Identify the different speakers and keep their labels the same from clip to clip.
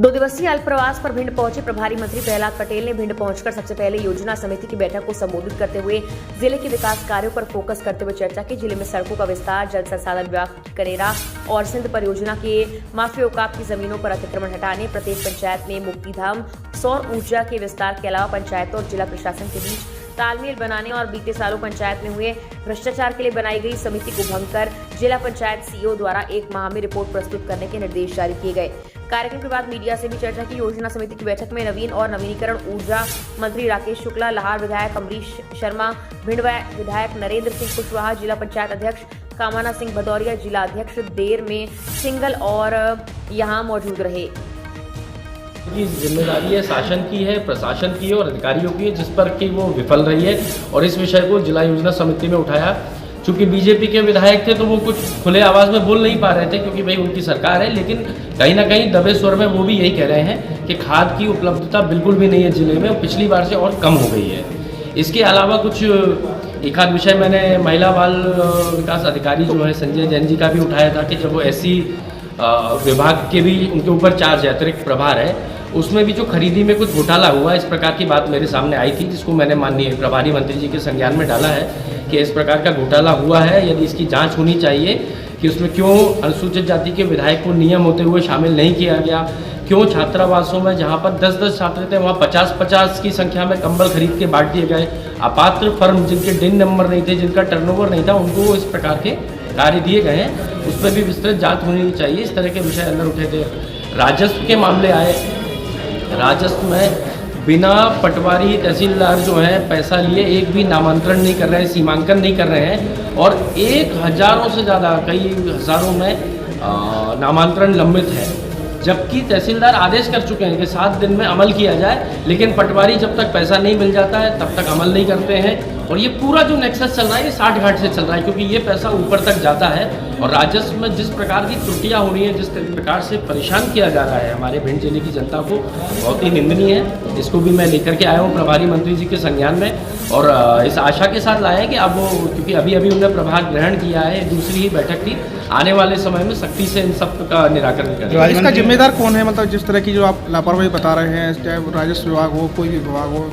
Speaker 1: 2 दिवसीय अल्प प्रवास पर भिंड पहुंचे प्रभारी मंत्री प्रहलाद पटेल ने भिंड पहुंचकर सबसे पहले योजना समिति की बैठक को संबोधित करते हुए जिले के विकास कार्यों पर फोकस करते हुए चर्चा की। जिले में सड़कों का विस्तार, जल संसाधन विभाग करेरा और सिंध परियोजना के माफी औकाफ की जमीनों पर अतिक्रमण हटाने, प्रत्येक पंचायत में मुक्तिधाम, सौर ऊर्जा के विस्तार के अलावा पंचायतों और जिला प्रशासन के बीच तालमेल बनाने और बीते सालों पंचायत में हुए भ्रष्टाचार के लिए बनाई गई समिति को भंग कर जिला पंचायत सीईओ द्वारा 1 माह में रिपोर्ट प्रस्तुत करने के निर्देश जारी किए गए। कार्यक्रम के बाद मीडिया से भी चर्चा की। योजना समिति की बैठक में नवीन और नवीनीकरण ऊर्जा मंत्री राकेश शुक्ला, लाहार विधायक अमरीश शर्मा, भिंड विधायक नरेंद्र सिंह कुशवाहा, जिला पंचायत अध्यक्ष कामाना सिंह भदौरिया, जिला अध्यक्ष देर में सिंगल और यहाँ मौजूद रहे।
Speaker 2: की जिम्मेदारी है शासन की है, प्रशासन की है और अधिकारियों की है, जिस पर कि वो विफल रही है और इस विषय को जिला योजना समिति में उठाया। चूंकि बीजेपी के विधायक थे तो वो कुछ खुले आवाज़ में बोल नहीं पा रहे थे क्योंकि भाई उनकी सरकार है, लेकिन कहीं ना कहीं दबे स्वर में वो भी यही कह रहे हैं कि खाद की उपलब्धता बिल्कुल भी नहीं है जिले में और पिछली बार से और कम हो गई है। इसके अलावा कुछ एक आध विषय मैंने महिला बाल विकास अधिकारी जो है संजय जैन जी का भी उठाया था कि जब वो ऐसी विभाग के भी उनके ऊपर चार्ज है, अतिरिक्त प्रभार है, उसमें भी जो खरीदी में कुछ घोटाला हुआ, इस प्रकार की बात मेरे सामने आई थी, जिसको मैंने माननीय प्रभारी मंत्री जी के संज्ञान में डाला है कि इस प्रकार का घोटाला हुआ है। यदि इसकी जांच होनी चाहिए कि उसमें क्यों अनुसूचित जाति के विधायक को नियम होते हुए शामिल नहीं किया गया, क्यों छात्रावासों में जहां पर 10-10 छात्र थे वहां 50-50 की संख्या में कंबल खरीद के बांट दिए गए, अपात्र फर्म जिनके डिन नंबर नहीं थे, जिनका टर्नओवर नहीं था, उनको इस प्रकार के कार्य दिए गए हैं, उस पर भी विस्तृत जांच होनी चाहिए। इस तरह के विषय अंदर उठे थे। राजस्व के मामले आए। राजस्व में बिना पटवारी तहसीलदार जो है पैसा लिए एक भी नामांतरण नहीं कर रहे हैं, सीमांकन नहीं कर रहे हैं और 1000 से ज़्यादा, कई हज़ारों में नामांतरण लंबित है, जबकि तहसीलदार आदेश कर चुके हैं कि 7 दिन में अमल किया जाए, लेकिन पटवारी जब तक पैसा नहीं मिल जाता है तब तक अमल नहीं करते हैं। और ये पूरा जो नेक्सस चल रहा है ये 60 घाट से चल रहा है, क्योंकि ये पैसा ऊपर तक जाता है और राजस्व में जिस प्रकार की त्रुटियां हो रही हैं, जिस प्रकार से परेशान किया जा रहा है हमारे भिंड जिले की जनता को, बहुत ही निंदनीय है। इसको भी मैं लेकर के आया हूँ प्रभारी मंत्री जी के संज्ञान में और इस आशा के साथ लाया है कि अब वो, क्योंकि अभी उन्होंने प्रभार ग्रहण किया है, दूसरी ही बैठक थी, आने वाले समय में सख्ती से इन सब का निराकरण करें।
Speaker 3: इसका जिम्मेदार कौन है? मतलब जिस तरह की जो आप लापरवाही बता रहे हैं, चाहे राजस्व विभाग हो, कोई भी विभाग हो।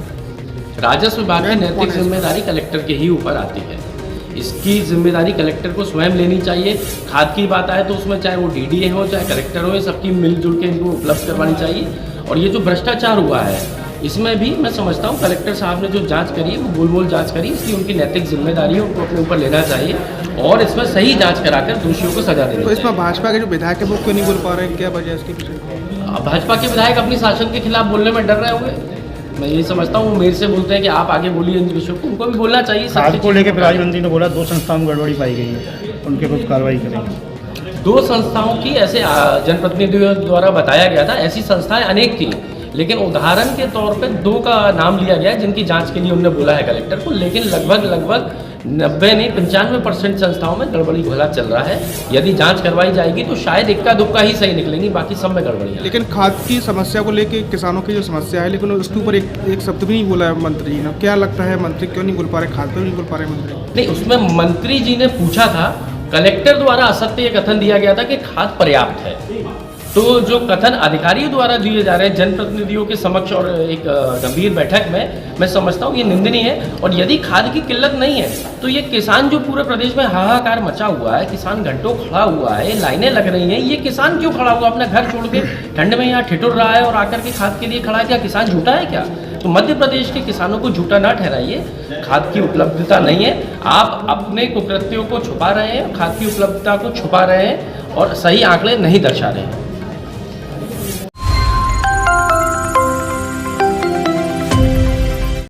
Speaker 2: राजस्व विभाग की नैतिक जिम्मेदारी कलेक्टर के ही ऊपर आती है। इसकी जिम्मेदारी कलेक्टर को स्वयं लेनी चाहिए। खाद की बात आए तो उसमें चाहे वो डीडीए हो चाहे कलेक्टर हो, सबकी मिलजुल के इनको उपलब्ध करवानी चाहिए। और ये जो भ्रष्टाचार हुआ है इसमें भी मैं समझता हूँ कलेक्टर साहब ने जो जांच करी है वो गोलमोल जांच करी, इसलिए उनकी नैतिक जिम्मेदारी है, उनको अपने ऊपर लेना चाहिए और इसमें सही जांच कराकर दोषियों को सजा देनी।
Speaker 3: तो इसमें भाजपा के जो विधायक है वो क्यों नहीं बोल पा रहे हैं, क्या वजह है इसके पीछे?
Speaker 2: भाजपा के विधायक अपनी शासन के खिलाफ बोलने में डर रहे होंगे। मैं यही समझता हूँ, मेरे से बोलते हैं कि आप आगे बोलिए इन विषयों को, उनको भी बोलना चाहिए।
Speaker 4: खाद को लेकर प्रधानमंत्री मंत्री ने बोला 2 संस्थाओं में गड़बड़ी पाई गई है, उनके कुछ कार्रवाई करेंगे।
Speaker 2: 2 संस्थाओं की ऐसे जनप्रतिनिधियों द्वारा बताया गया था, ऐसी संस्थाएं अनेक थी, लेकिन उदाहरण के तौर पे 2 का नाम लिया गया जिनकी जांच के लिए उन्होंने बोला है कलेक्टर को, लेकिन लगभग 90 नहीं 95% संस्थाओं में गड़बड़ी घोला चल रहा है। यदि जांच करवाई जाएगी तो शायद इक्का दुक्का ही सही निकलेंगी, बाकी सब में गड़बड़ी है।
Speaker 3: लेकिन खाद की समस्या को लेके किसानों की जो समस्या है, लेकिन उसके ऊपर एक शब्द भी नहीं बोला है मंत्री जी ने। क्या लगता है मंत्री क्यों नहीं बोल पा रहे, खाद पर नहीं बोल पा रहे मंत्री?
Speaker 2: नहीं, उसमें मंत्री जी ने पूछा था, कलेक्टर द्वारा असत्य कथन दिया गया था कि खाद पर्याप्त है। तो जो कथन अधिकारियों द्वारा दिए जा रहे हैं जनप्रतिनिधियों के समक्ष और एक गंभीर बैठक में, मैं समझता हूँ ये निंदनीय है। और यदि खाद की किल्लत नहीं है तो ये किसान जो पूरे प्रदेश में हाहाकार मचा हुआ है, किसान घंटों खड़ा हुआ है, लाइनें लग रही हैं, ये किसान क्यों खड़ा हुआ अपना घर छोड़ के ठंड में यहाँ ठिठुर रहा है और आकर के खाद के लिए खड़ा है? क्या किसान झूठा है क्या? तो मध्य प्रदेश के किसानों को झूठा ना ठहराइए। खाद की उपलब्धता नहीं है, आप अपने कुकृत्यों को छुपा रहे हैं, खाद की उपलब्धता को छुपा रहे हैं और सही आंकड़े नहीं दर्शा रहे हैं।